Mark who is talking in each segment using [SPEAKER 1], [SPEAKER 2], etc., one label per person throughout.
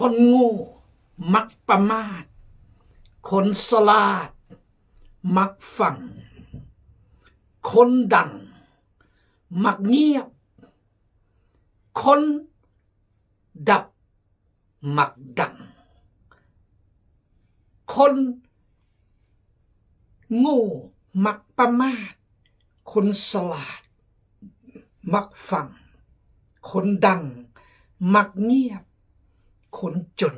[SPEAKER 1] คนโง่มักประมาทคนฉลาดมักฟังคนดังมักเงียบคนดับมักดังคนโง่มักประมาทคนฉลาดมักฟังคนดังมักเงียบคนจน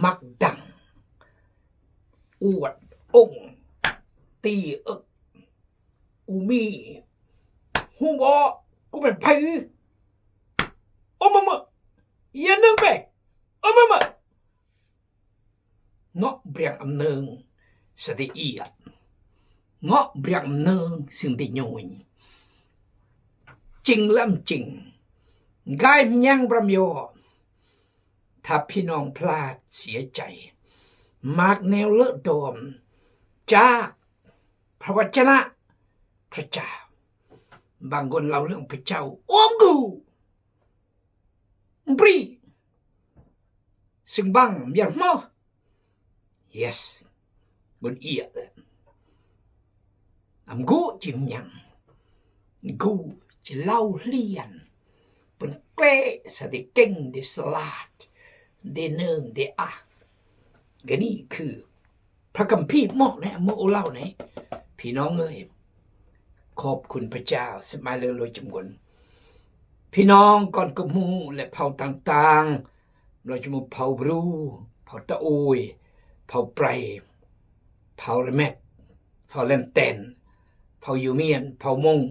[SPEAKER 1] มักดังอวดองค์ตีกูมีหูบอกกูเป็นไผโอ้มะยันนึงไปโอ้มะเงาะเบียงอำเนิงสติเอียดเงาะเบียงอำเนิงสิ่งที่โยนจริงและจริงกายยังประโยชน์ถ้าพี่น้องพลาดเสียใจมากแนวเลอะดมจากพระวจนะพระเจ้าบางคนเล่าเรื่องพระเจ้าโอ้มกูบรีซึ่งบางอย่างมั้ง yes บนเอียดกูจิมยังกูจะเล่าเลียนเป็นเกล้สติเก่งดิสลาดเดเนิงเดอะก็นี่คือพระคัมภีร์มอกนะโมเล่าไหนพี่น้องเอ้ยขอบคุณพระเจ้าสมัยเรือลอยจำกวนพี่น้องก่อนกมูและเผ่าต่างๆเราจะมีเผ่าบรูเผ่าตะโอยเผ่าไพรเผ่าระเม็ดเผ่าเลนเตนเผ่ายูเมียนเผ่ามง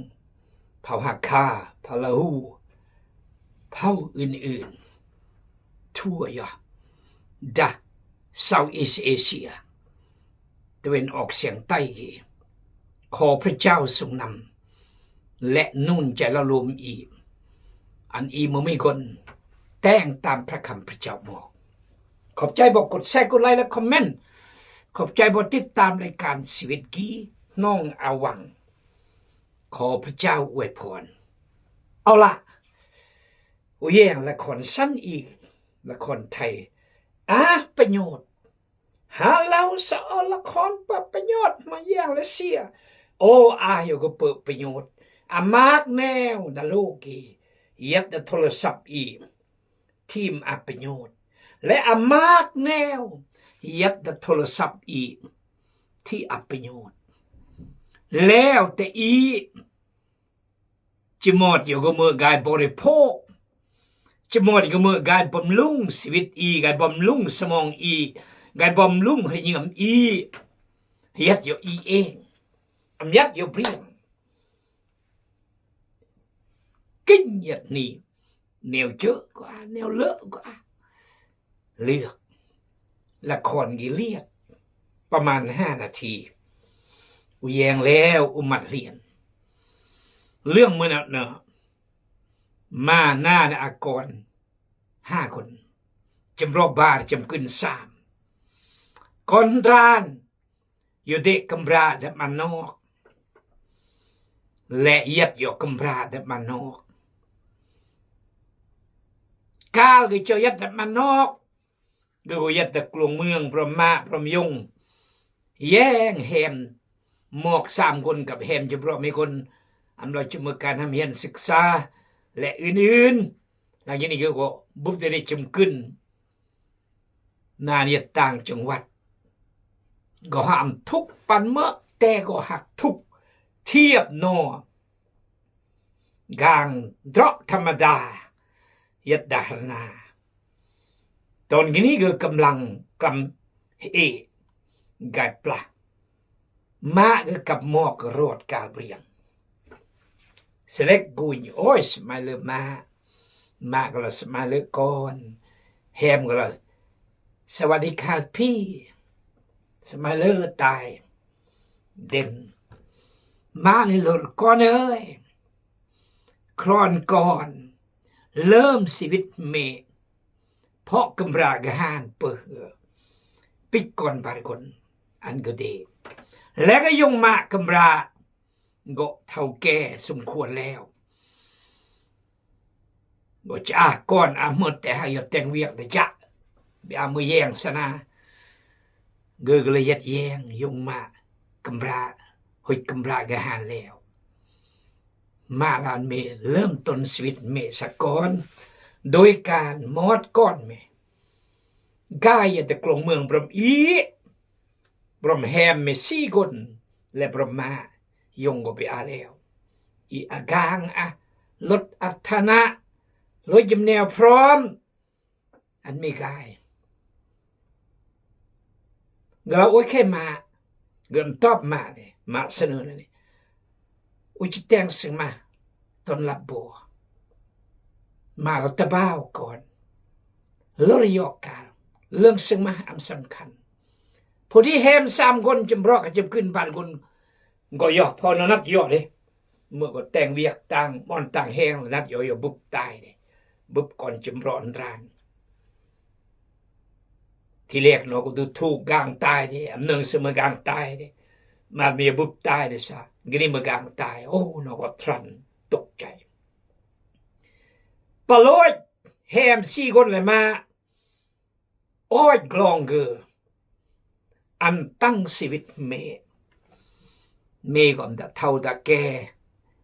[SPEAKER 1] เผ่าฮักคาเผ่าลาหูเผ่าอื่นๆทั่วยอดะเซาท์อีสต์เอเชียตะวันออกเฉียงใต้ขอพระเจ้าทรงนำและนุ่นใจละลมอีกอันอีมันไม่คนแต่งตามพระคำพระเจ้าบอกขอบใจบอกกดแชร์กดไลค์และคอมเมนต์ขอบใจบอกติดตามรายการชีวิตกี้น้องอาวังขอพระเจ้าอวยพรเอาล่ะแย่งละครสั้นอีกละครไทยประโยชน์หาเราสเอาละครเปิดประโยชน์มาแย่งและเสียโอ้อยู่ก็เปิดประโยชน์มากแนวดาโลกียัดโทรศัพท์อีทีมประโยชน์และมากแนวยัดโทรศัพท์อีที่ประโยชน์แล้วแต่จะหมดอยู่ก็เมื่อกายบริโภคจะหมดก็เมื่อกายบำรุงชีวิตกายบำรุงสมองกายบำรุงให้ยิ่งยัดอยู่เองยัดอยู่เพียงkinh nhật nì nèo chớ quá nèo lỡ quáเลือกละครกี่เลียดประมาณ5 นาทีแยงแล้วมัดเรียนเรื่องเมื่อนั้นเนอะมาหน้าในอากร5 คนจำรอบบาร์จำกึน3คนรานอยู่เด็กกำราดมันนอกและยัดอยู่กำราดมันนอกก้าวก็จะยัดมันนอกก็ยัดกลวงเมืองพระมาพระมยงแย่งแฮมหมวก3 คนกับแฮมจะเพราะไม่คนเราจะมีการทำเรียนศึกษาและอื่นๆหลังจากนี้ก็บุบได้จำกึนนาเนียต่างจังหวัดก็ห้ามทุกปันเมื่อแต่ก็หักทุกเทียบนอกางดรอธรรมดายัดดาหนาตอนนี้ก็กำลังกำกายปลามาก็กับหมอกรอดกาเบียงเสล็กกุญโอ้ยสมัยเลือมาก็ละสมัยเลือก่อนแฮมก็ละสวัสดีค่ะพี่สมัยเลือตายเด่นมาในหลุดก่อนเอ้ยครอนก่อนเริ่มชีวิตเมเพราะกำรากหานเปื่อปิดก่อนบารกอนอันก็ดีและก็ยงมากำราก็เท่าแก่สมควรแล้วบ่จะก่อนหมดแต่ให้แต่งเวียกแต่จะ อามือแย่งสนาเกเลยยัดแยงยงมากำราหอยกำรากระหานแล้วมาลานเมเริ่มต้นชีวิตเมสกอนโดยการมอดก้อนเมกายตะกลงเมืองบรมอีบรมแฮมเมซี่กนและบรมมายงก็ไปอาแล้วอีอากางลดอัธนะลดยำแนวพร้อมอันไม่กายเราโอ้ยแค่มาเกินตอบมาเนี่ยมาเสนอเลยอุจิแตงสึงมาตอนรับบัวมาเราตะบ้าวก่อนเรื่องยอกการเรื่องสึงมาอันสำคัญพอดีแฮม3 คนจำรอกจำขึ้นบ้านคนก็ยอกพอนนัดยอกเลยเมื่อก็แต่งเวียกต่างมอนต่างแห้งนัดยอบุบตายเลยบุบก่อนจำร้อนรานที่เรียกเนาะก็ดูถูกกลางตายดิอันหนึ่งเสมอกลางตายดิมาเมียบุบตายดิซะกรีมกลางตายโอ้เนาะก็ทรันตกใจปลอยแฮม4 คนเลยมาโอ้ยกลองเกออันตั้งชีวิตเมก็มันเท่าตะแก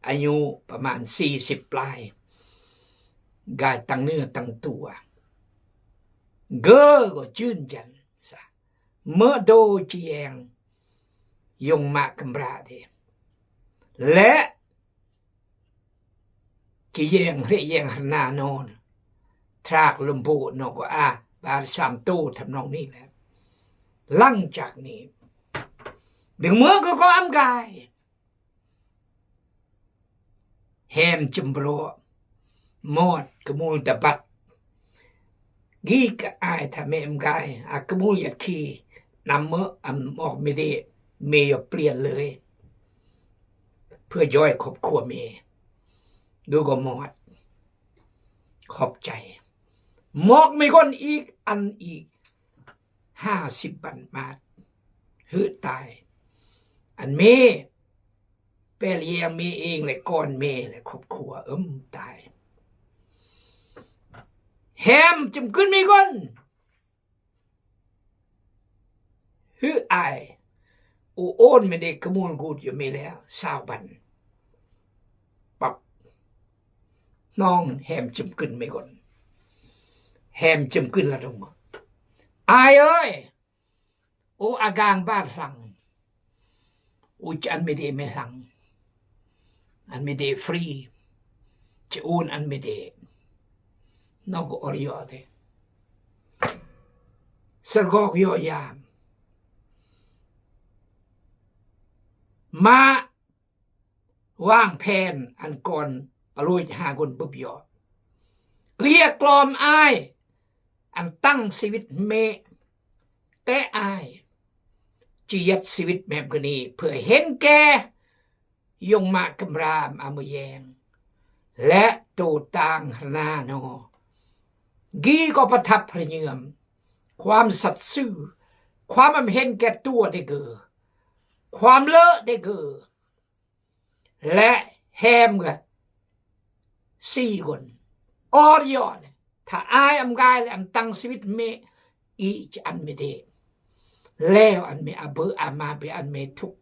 [SPEAKER 1] อายุประมาณ40 ปลายกายตั้งเนื้อตั้งตัวเกอก็จื่นจันซะเมื่อโดเจียงยงมากำราเดและกิเยงเรียงหนานอนทรากลมพูนก็บาสามตู้ทำนองนี้แหละหลังจากนี้ดึงเมื่อก็อัมกายแฮมจมโบรมอดกมูลตะบัดกีกอายทำเมมกายกมูลยัดขี้นำเมื่อออกไม่ได้เมย์เปลี่ยนเลยเพื่อย่อยครอบครัวเมย์ดูก็มอดขอบใจมอกไม่คนอีกอันอีก50 บันบาทหือตายอันเมเปเลียงเมเองเลยก้อนเมเลยครอบครัวตายแฮมจำขึ้นไม่ก่อนฮืออายโอนไม่ได้ขมูลกูอยู่ไม่แล้ว20 บันปับน้องแฮมจำขึ้นไม่ก่อนแฮมจำขึ้นแล้วลงมาอายเอ้ยอากางบ้านหลังจันไม่ได้ไม่หลังอันไม่ได้ฟรีจะโอนอันไม่ได้นอกอริยอดเลยสกอกยอยามมาวางแผนอันก่อนปลุย5 คนปุ๊บยอดเกลี้ยกล่อมอายอันตั้งชีวิตเมแต่อายจียัดชีวิตแบบนี้เพื่อเห็นแก่ยงมากำรามมือแยงและตูต่างนาโนกีก็ประทับพระเยือมความสัตย์ซื่อความเห็นแก่ตัวได้เกิดความเลอะได้เกิดและแฮมกัน4 คนออริยอดถ้าอายกายและตั้งชีวิตเมอีจะอันไม่ได้แล้วอันไม่เบอมาไปอันไม่ทุก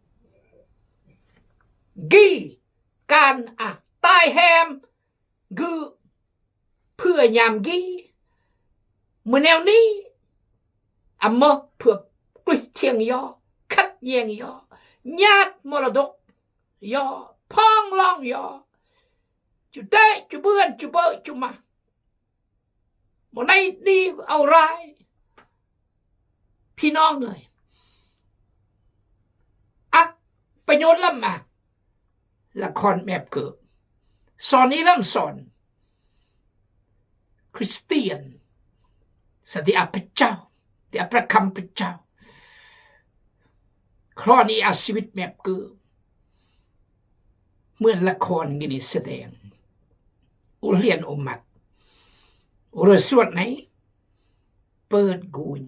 [SPEAKER 1] กีการตายแฮมคือเพื่อยามกีเมื่อแนวนี้เมื่อเพื่อกลิเทียงยอคัดแยงยอญาติมรดกยอพ้องร้องยอจุดได้จุเบื่อนจุเบอจุมาหมดในนี่เอาไรพี่น้องเลยประโยชน์ล่ำมาละครแบบเกิดสอนนี้ล่ำสอนคริสเตียนสติพระเจ้าที่พระคำพระเจ้าครอนี้ชีวิตแบบเกิดเมื่อละครกินแสดงเรียนมัดหรือสวดไหนเปิดกูน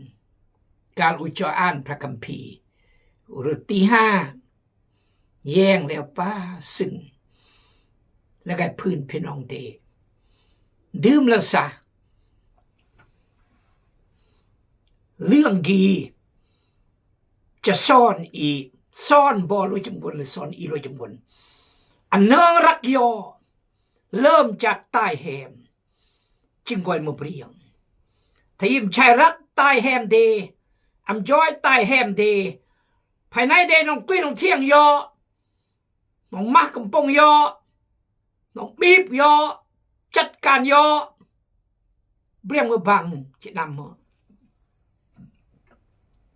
[SPEAKER 1] การอุจจาระพระคัมภีร์หรือตี 5แย่งแล้วป้าซึ่งแล้วก็พื้นพี่น้องเดดื่มแล้วซะ เรื่องดีจะซ่อนอีซ่อนบอลอยจำบนหรือซ่อนอีลอยจำบนอันเนืองรักยอเริ่มจากใต้แหมจึงก่อยมาเปรียงถ้ายิ่มชายรักใต้แหมเดอำจ้อยใต้แหมเดภายในเดน้องกุ้ยน้องเที่ยงยอน้องมักกำปงยอน้องบีบยอจัดการยอเปรียงมือบังจะนำมา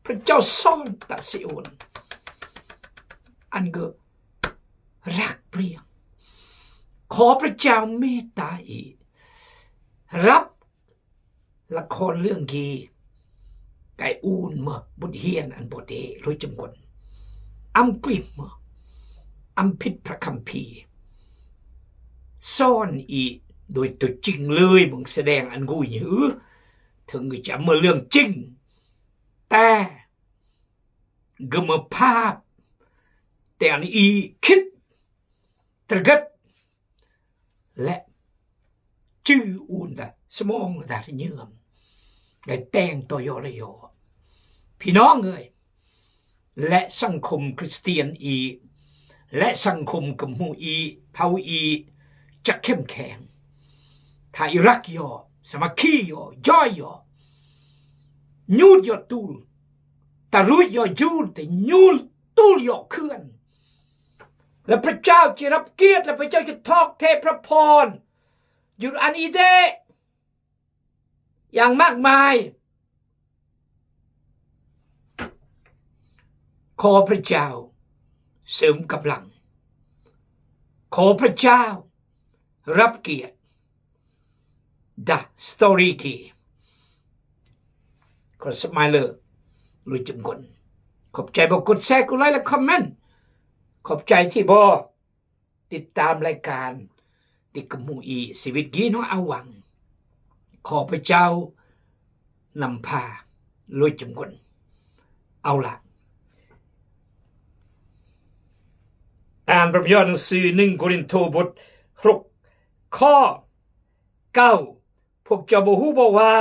[SPEAKER 1] พระเจ้าซ่อนตาซิโอนอันก็รักเปรียงขอพระเจ้าเมตตาอีรับละครเรื่องกีไก่อูนมาบทเฮียนอันบทเดรู้จำกนอำกลิบมาอำผิดพระคัมภีร์ซ่อนอีโดยตัวจริงเลยมึงแสดงอันกูหยือถึงจะมาเรื่องจริงแต่ก็มาภาพแต่อันอีคิดตระกัดและจื้ออุ่นแต่สมองแต่เยื่อมได้แต่งตัวยอระยอพี่น้องเอ้ยและสังคมคริสเตียนอีและสังคมกัมพูอีเผาอีจะเข้มแข็งถ้าอิรักยอสมัคคียอย่อยยอยูดยอตูลแต่รู้ยอยูดแต่ยูดตูลยอเคลื่อนและพระเจ้าจะรับเกียรติและพระเจ้าจะทอกเทพระพรอยู่อันอีเดอย่างมากมายขอพระเจ้าเสริมกำลังขอพระเจ้ารับเกียรติดาสตอรี่กีขอสมัยเลยลุยจมกนขอบใจบอกกดแชร์กดไลค์และคอมเมนต์ขอบใจที่บอติดตามรายการติกมูอีชีวิตกีน้องเอาหวังขอพระเจ้านำพาลุยจมกนเอาละอ่านพระยอห์นหนังสือ1 โครินธ์บท6 ข้อ 9พวกเจ้าบ่ฮู้บ่ว่า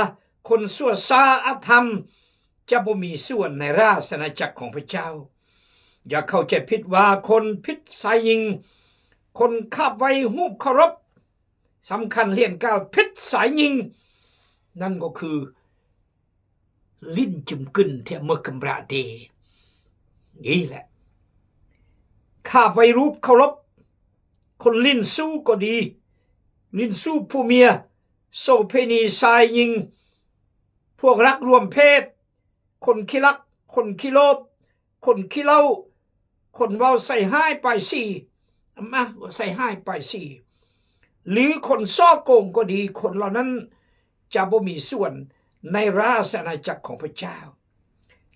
[SPEAKER 1] คนชั่วช้าอธรรมจะบ่มีส่วนในราชอาณาจักรของพระเจ้าอย่าเข้าใจผิดว่าคนพิษสายยิงคนคาบไว้ฮูบเคารพสำคัญเรียนก้าวพิษสายยิงนั่นก็คือลิ้นจุ่มกึ่นที่เมื่อกำราเดนี่แหละข้าไว้รูปเคารพคนลิ้นสู้ก็ดีลิ้นสู้ผู้เมียโสเพณีสายยิงพวกรักรวมเพศคนขี้รักคนขี้โลภคนขี้เหล้าคนเว้าใส่ห้ายไปสี่มาว่าใส่ห้ายไปสี่หรือคนซ่อโกงก็ดีคนเหล่านั้นจะบ่มีส่วนในราชอาณาจักรของพระเจ้า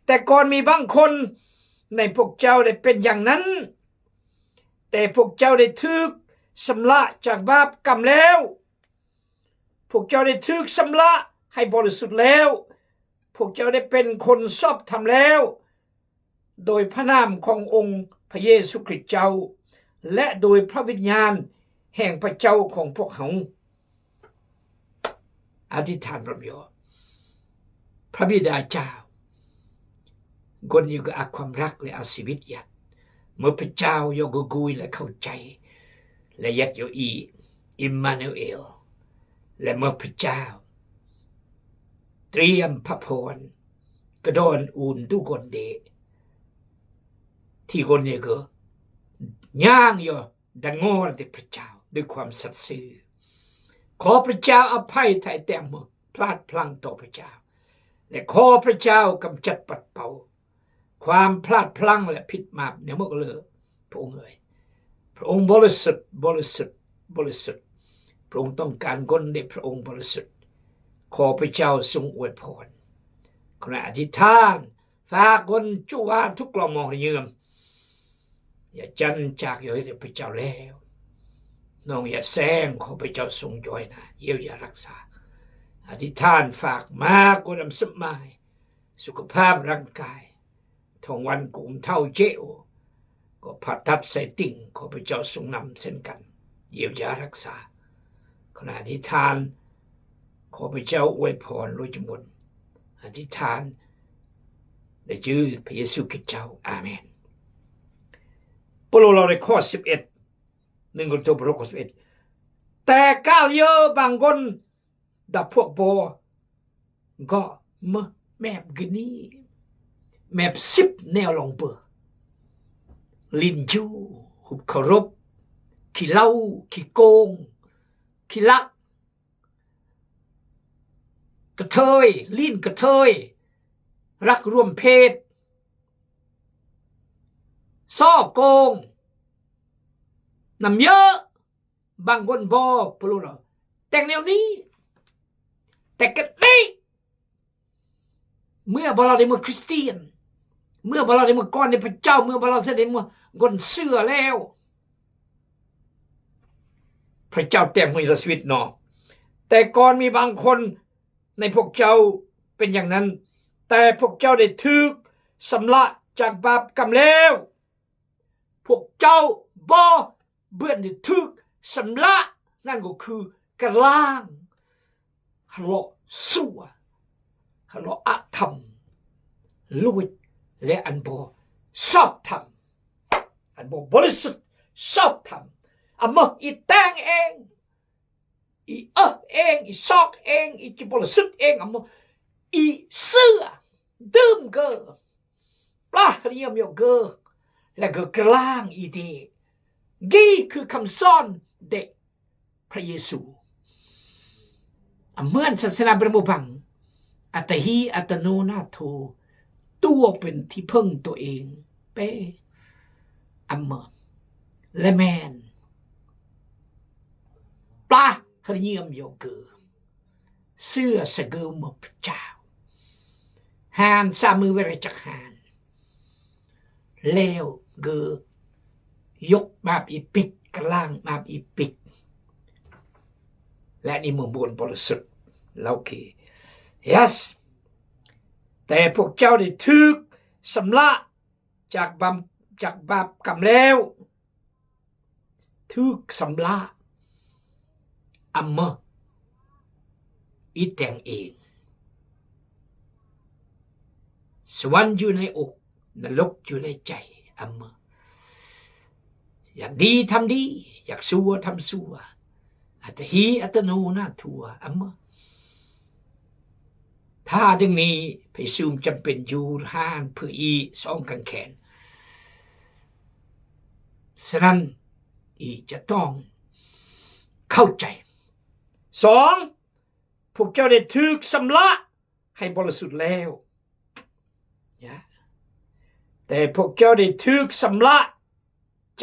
[SPEAKER 1] แต่ก่อนมีบางคนในพวกเจ้าได้เป็นอย่างนั้นแต่พวกเจ้าได้ถูกชำระจากบาปกรรมแล้วพวกเจ้าได้ถูกชำระให้บริสุทธิ์แล้วพวกเจ้าได้เป็นคนชอบธรรมแล้วโดยพระนามขององค์พระเยซูคริสต์เจ้าและโดยพระวิญญาณแห่งพระเจ้าของพวกเขาอธิษฐานร่วมยอพระบิดาเจ้าคนอยู่กับความรักและชีวิตยัดเมื่อพระเจ้ายกกุยและเข้าใจและยัดอยู่อิมมานูเอลและเมื่อพระเจ้าเตรียมพระพรกระโดนอุ่นทุกคนเดที่คนเนี่ยก็ย่างอยู่ดังงอที่พระเจ้าด้วยความสัตย์ซื่อขอพระเจ้าอภัยไถ่แต่เมื่อพลาดพลั้งต่อพระเจ้าและขอพระเจ้ากำจัดปัดเป่าความพลาดพลั้งและผิดบาปเนี่ยเมื่อก็เลยพระองค์เลยพระองค์บริสุทธิ์บริสุทธิ์บริสุทธิ์พระองค์ต้องการคนในพระองค์บริสุทธิ์ขอพระเจ้าทรงอวยพรขณะอธิษฐานฝากคนจุวาทุกกลองมองเยื่อมอย่าจันจากอยู่ให้พระเจ้าแล้วน้องอย่าแซงขอพระเจ้าทรงย่อยนะเยียวยารักษาอธิษฐานฝากมากกว่าน้ำสมัยสุขภาพร่างกายทองวันกุมเท่าเจ้าก็ผัดทับใส่ติ่งขอพระเจ้าทรงนำเส้นกันเยียวยารักษาขณะอธิษฐานขอพระเจ้าอวยพรโดยจำนวนอธิษฐาน ในชื่อพระเยซูคริสต์เจ้าอาเมนเปาโลเราในข้อ11 1 โครินธ์บทข้อ11แต่ก้าวเยอะบางคนดับพวกโบก็แมบกนี่แมบ10 แนวลงเบอร์ลินจูหุบเคารพขี้เล่าขี้โกงขี้ลักกระเทยลิ้นกระเทยรักร่วมเพศซ่อโกงนำเยอะบางคนบอปลุกแต่งแนวนี้แต่กันนี้เมื่อบเราได้เมื่อคริสเตียนเมื่อบเราได้เมื่อก่อนในพระเจ้าเมื่อบเราได้เมื่อก่อนเสื้อแล้วพระเจ้าแต่งให้เราชีวิตเนาะแต่ก่อนมีบางคนในพวกเจ้าเป็นอย่างนั้นแต่พวกเจ้าได้ถูกสำละจากบาปกรรมแล้วพวกเจ้าบ่เบื่อได้ถูกสำละนั่นก็คือกลางฮัลโหลสัวฮัลโหลอาธรรมลุยและอันบ่ชอบธรรมอันบ่บริสุทธิ์ชอบธรรมอันบ่อีแต่งเองอีเองอีซอกเองอีจิบริสุทธิ์เองอันบ่อีเสื้อดื่มเกอปลาเรียมโยเกอและก็กลางอีเดกี่คือคำสอนเด็กพระเยซูเหมือนศาสนาพระมุบังอัตหิอัตโนนาโถตัวเป็นที่พึ่งตัวเองเป้อัมเมอและแมนปลาเรียมโยเกอเสื้อสะเกอมพระเจ้าหานสามือเวรจักหานแล้วเกอยกมาอีปิกกลางมาอีปิกและนี่มือบนบริสุทธิ์แล้วคือ yes แต่พวกเจ้าได้ถูกสำละจากบาปกรรมแล้วถูกสำละอัมเมออีแต่งเองสวรรค์อยู่ในอกนรกอยู่ในใจอัมเมออยากดีทำดีอยากชั่วทำชั่วอัตหิอัตโนนาโถอัมเมอถ้าดังนี้ไปซูมจำเป็นอยู่ห้านเพื่ออีสองกังแขนฉะนั้นอีจะต้องเข้าใจสองพวกเจ้าได้ถูกสำละให้บริสุทธิ์แล้วแต่พวกเจ้าได้ถูกสำละ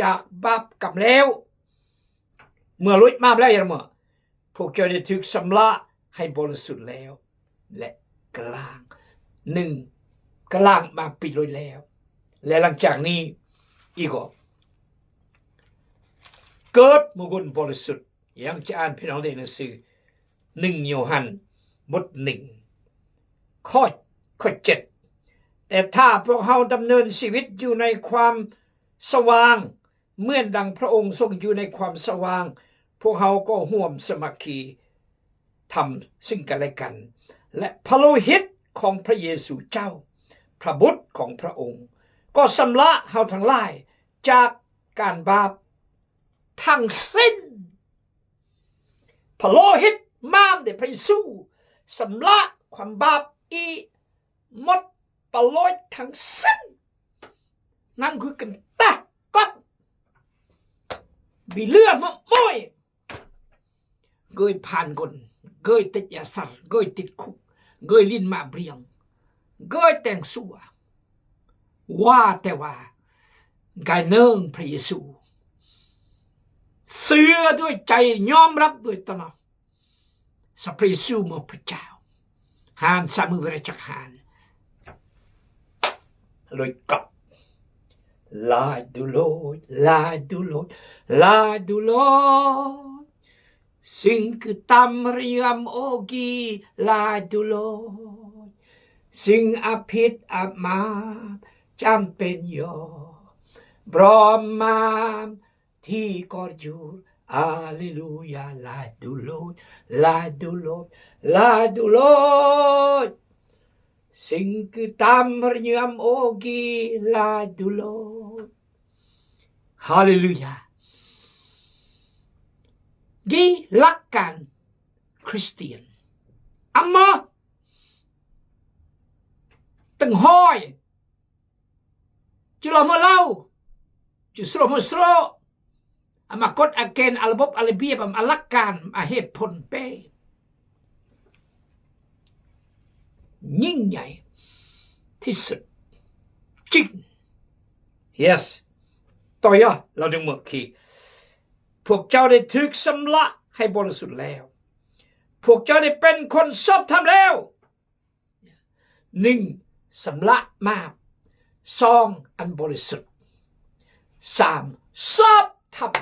[SPEAKER 1] จากบาปกรรมแล้วเมื่อลุยมาแล้วอย่างเมื่อพวกเจ้าได้ถูกสำละให้บริสุทธิ์แล้วและกลางกลางมาปิดลุยแล้วและหลังจากนี้อีกเกิดมุกุลบริสุทธิ์ยังจะอ่านพี่น้องในหนังสือ1 โยฮันบท 1 ข้อ 7แต่ถ้าพวกเราดำเนินชีวิตอยู่ในความสว่างเหมือนดังพระองค์ทรงอยู่ในความสว่างพวกเราก็ร่วมสมัคคีทำซึ่งกันและกันและพระโลหิตของพระเยซูเจ้าพระบุตรของพระองค์ก็ชำระเราทั้งหลายจากการบาปทั้งสิ้นพระโลหิตมามเดพระเยซูชำระความบาปอีหมดตลอดทั้งสิ้นนั่นคือกันตะก็บีเลือดมาม้อยเกยผ่านคนเกยติดยาสารเกยติดคุกเกยลิ้นมาเบรียงเกยแต่งสัวว่าแต่ว่ากายเนื่องพระเยซูเสื่อด้วยใจยอมรับด้วยตนอสัพพะเยซูมาพระเจ้าหานสามือเวรจักหานเลยกลับลาดูโลดลาดูโลดลาดูโลดสิ่งคือตำเรียมโอกีลาดูโลดสิ่งอภิษอามาจำเป็นโยบรอมมาที่กอดอยู่อาเลลูยาลาดูโลดลาดูโลดลาดูโลด Singkitam renyam ogi la dulot. Haleluya. Gi lakkan Christian. Amma từng hoi Chula malau Justru musro Amakot aken albop alibiyab am alakkan ahit pon pe ยิ่งใหญ่ที่สุดจริง yes ต่อยเราดึงมือขี่พวกเจ้าได้ถูกชำระให้บริสุทธิ์แล้วพวกเจ้าได้เป็นคนชอบธรรมแล้วหนึ่งชำระมากสองอันบริสุทธิ์สามชอบธรรม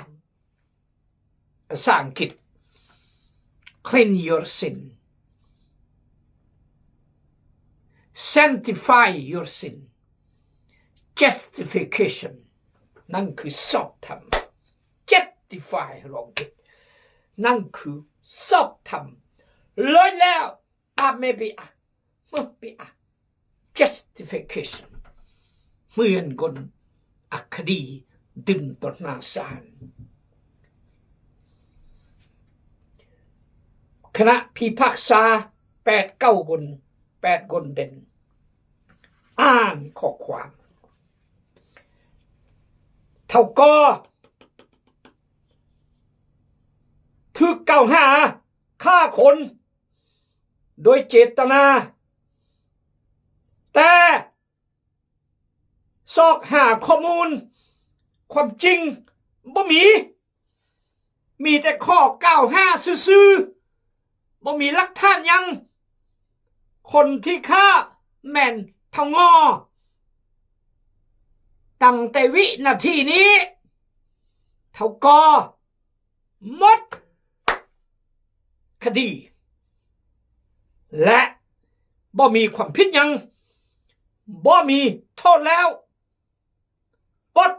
[SPEAKER 1] ภาษาอังกฤษ clean your sin sanctify your sin justification นั่นคือชอบธรรม justify ลองคิดนั่นคือชอบธรรมลอยแล้วไม่ไปjustification เหมือนคนคดีดึงต่อหน้าศาลคณะพิพากษา8-9 คน8 คนเด่นอ่านข้อความเท่าก็ถูกกล่าวหาฆ่าคนโดยเจตนาแต่ซอกหาข้อมูลความจริงบ่มีแต่ข้อกล่าวหาซื่อๆบ่มีหลักฐานยังคนที่ฆ่าแม่นเท่างอตั้งแต่วินาทีนี้เท่าก็หมดคดีและบ่มีความผิดยังบ่มีโทษแล้วปลด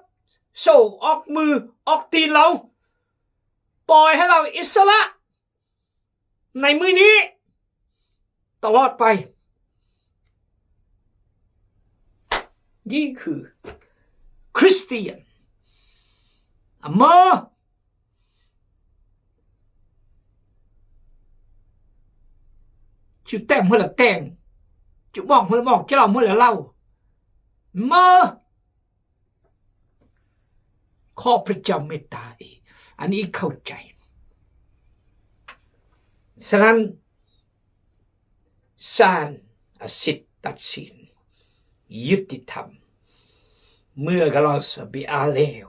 [SPEAKER 1] โซ่ออกมือออกตีนเราปล่อยให้เราอิสระในมือนี้ตลอดไปนี่คือคริสเตียนจุดแต่งเมื่อละแต่งจุดมองเมื่อละมองจะเราเมื่อละเล่าขอพระเจ้าเมตตาอันนี้เข้าใจฉะนั้นศาลสิทธิ์ตัดสินยุติธรรมเมื่อกเราสบิอาเลว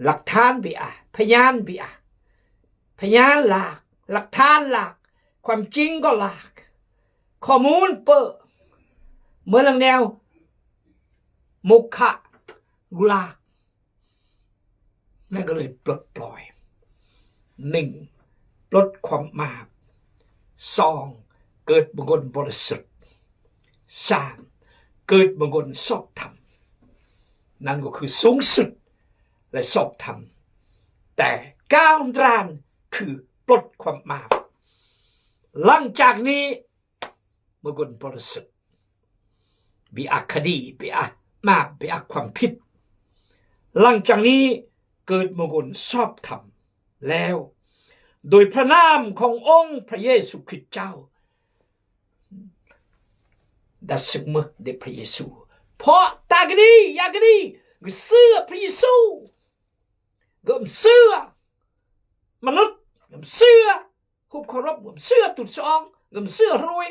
[SPEAKER 1] หลักฐานบิอาพยานบิอาพยานหลักหลักฐานหลักความจริงก็หลักข้อมูลเปิดเมื่อลังแนวมุขะกุลานั่นก็เลยปลดปล่อย1ปลดความบาป2เกิดบุญคนบริสุทธิ์3เกิดบุญคนชอบธรรมนั่นก็คือสูงสุดและชอบธรรมแต่ก้าวหน้าคือปลดความบาปหลังจากนี้บุญคนบริสุทธิ์บิอาคดีบิอามาบิอาความผิดหลังจากนี้เกิดบุญคนชอบธรรมแล้วโดยพระนามขององค์พระเยซูคริสต์เจ้าดัชมเดพระเยซูเพราะตากดีอยากดีก็เสื้อพระเยซูก็เสื้อมนุษย์ก็เสื้อหุบเคารพก็เสื้อตุดซองก็เสื้อรวย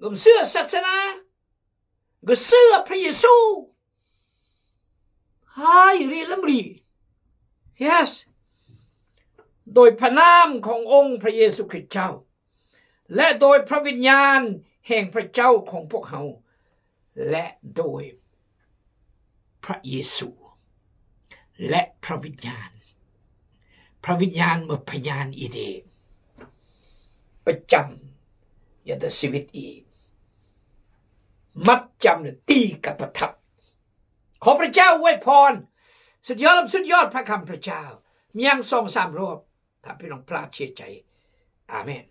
[SPEAKER 1] ก็เสื้อศาสนาก็เสื้อพระเยซูหายรีลำรี yes โดยพระนามขององค์พระเยซูคริสต์เจ้าและโดยพระวิญญาณแห่งพระเจ้าของพวกเขาและโดยพระเยซูและพระวิญญาณเมื่อพยานอีเดประจำยตชีวิตอีมัดจำตีกับประทับขอพระเจ้าอวยพรสุดยอดพระคำพระเจ้ามียัง2-3 รอบถ้าพี่น้องพลาดเสียใจอาเมน